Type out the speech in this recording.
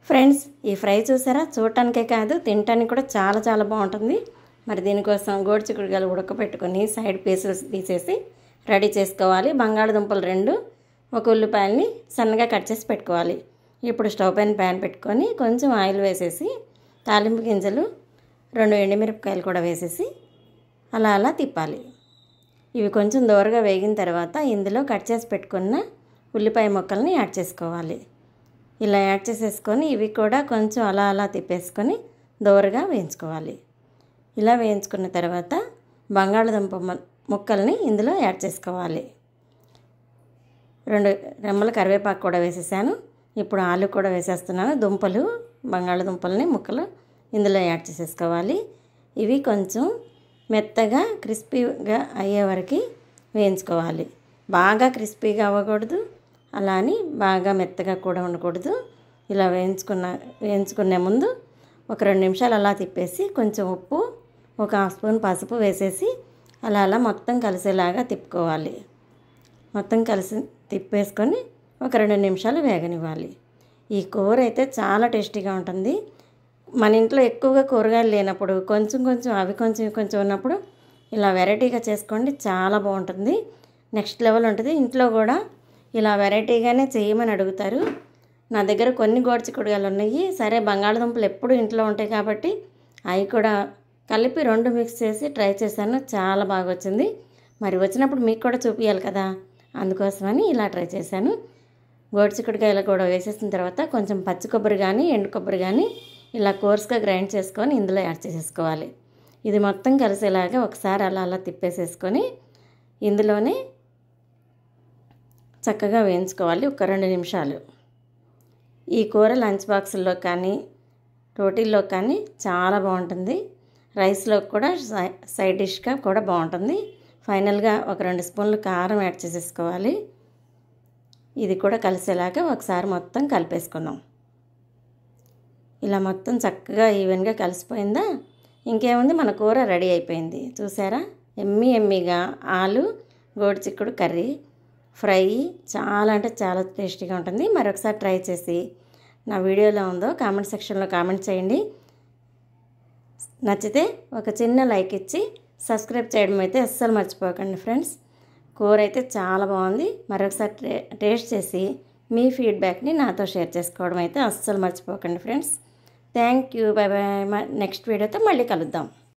Friends, ఈ fry చూసారా? చూడటానికే కాదు, తినటానికి కూడా చాలా చాలా బాగుంటుంది. మరి దీనికోసం గోరుచిక్కుడుకాయలు ఉడకపెట్టుకొని సైడ్ పీసెస్ తీసేసి రెడీ చేసుకోవాలి. బంగాళదుంపలు 2, ఒక ఉల్లిపాయలని సన్నగా కట్ చేసి పెట్టుకోవాలి. ఇప్పుడు స్టవ్ పైన ప్యాన్ పెట్టుకొని కొంచెం ఆయిల్ వేసేసి తాలింపు గింజలు 2 ఎండుమిరపకాయలు కూడా వేసేసి అలా అలా తిప్పాలి. ఇవి కొంచెం దోరగా వేగిన తర్వాత ఇందులో కట్ చేసి పెట్టుకున్న ఉల్లిపాయ ముక్కల్ని యాడ్ చేసుకోవాలి. ఇలా యాడ్ చేసేసుకొని ఇవి కూడా కొంచెం అలా అలా తిప్పేసుకొని దోరగా వేయించుకోవాలి. ఇలా వేయించుకున్న తర్వాత బంగాళదుంప ముక్కల్ని ఇందులో యాడ్ చేసుకోవాలి. 2 రెమ్మల కరివేపాకు కూడా వేసేసాను. ఇప్పుడు ఆలు కూడా వేసేస్తున్నాను. దుంపలు, బంగాళదుంపల్ని ముక్కలు ఇందులో యాడ్ చేసేసుకోవాలి. ఇవి కొంచెం మెత్తగా క్రిస్పీగా అయ్యే వరకు వేయించుకోవాలి. బాగా క్రిస్పీగా అవ్వకూడదు, అలా అని బాగా మెత్తగా కూడా ఉండకూడదు. ఇలా వేయించుకునే ముందు ఒక 2 నిమిషాలు అలా తిప్పేసి కొంచెం ఉప్పు, ఒక 1/2 స్పూన్ పసుపు వేసేసి అలా అలా మొత్తం కలిసేలాగా తిప్పుకోవాలి. మొత్తం కలిసి తిప్పేసుకొని ఒక 2 నిమిషాలు వేగనివ్వాలి. ఈ కూర అయితే చాలా టేస్టీగా ఉంటుంది. మన ఇంట్లో ఎక్కువగా కూరగాయలు లేనప్పుడు కొంచెం అవి కొంచెం ఉన్నప్పుడు ఇలా వెరైటీగా చేసుకోండి, చాలా బాగుంటుంది. నెక్స్ట్ లెవెల్ ఉంటుంది. ఇంట్లో కూడా ఇలా వెరైటీగానే చేయమని అడుగుతారు. నా దగ్గర కొన్ని గోరుచిక్కుడుకాయలు ఉన్నాయి. సరే, బంగాళదుంపలు ఎప్పుడు ఇంట్లో ఉంటాయి కాబట్టి అవి కూడా కలిపి 2 మిక్స్ చేసి ట్రై చేశాను. చాలా బాగా వచ్చింది. మరి వచ్చినప్పుడు మీకు కూడా చూపించాలి కదా, అందుకోసమని ఇలా ట్రై చేశాను. గోరుచిక్కుడుకాయలు కూడా వేసేసిన తర్వాత కొంచెం పచ్చి కొబ్బరి కానీ ఎండు కొబ్బరి కానీ ఇలా కోర్స్గా గ్రైండ్ చేసుకొని ఇందులో యాడ్ చేసేసుకోవాలి. ఇది మొత్తం కలిసేలాగా ఒకసారి అలా అలా తిప్పేసేసుకొని ఇందులోనే చక్కగా వేయించుకోవాలి ఒక 2 నిమిషాలు. ఈ కూర లంచ్ బాక్సుల్లో కానీ రోటీల్లో కానీ చాలా బాగుంటుంది. రైస్లో కూడా సైడ్ డిష్గా కూడా బాగుంటుంది. ఫైనల్గా ఒక 2 స్పూన్లు కారం యాడ్ చేసేసుకోవాలి. ఇది కూడా కలిసేలాగా ఒకసారి మొత్తం కలిపేసుకుందాం. ఇలా మొత్తం చక్కగా ఈవెన్గా కలిసిపోయిందా, ఇంకేముంది, మన కూర రెడీ అయిపోయింది. చూసారా? ఎమ్మీగా ఆలు గోరుచిక్కుడు కర్రీ ఫ్రై చాలా అంటే చాలా టేస్టీగా ఉంటుంది. మరొకసారి ట్రై చేసి నా వీడియోలో ఉందో కామెంట్ సెక్షన్లో కామెంట్ చేయండి. నచ్చితే ఒక చిన్న లైక్ ఇచ్చి సబ్స్క్రైబ్ చేయడం అయితే అస్సలు మర్చిపోకండి ఫ్రెండ్స్. కూర అయితే చాలా బాగుంది. మరొకసారి టేస్ట్ చేసి మీ ఫీడ్బ్యాక్ని నాతో షేర్ చేసుకోవడం అయితే అస్సలు మర్చిపోకండి friends. Thank you. Bye bye. Next వీడియోతో మళ్ళీ కలుద్దాం.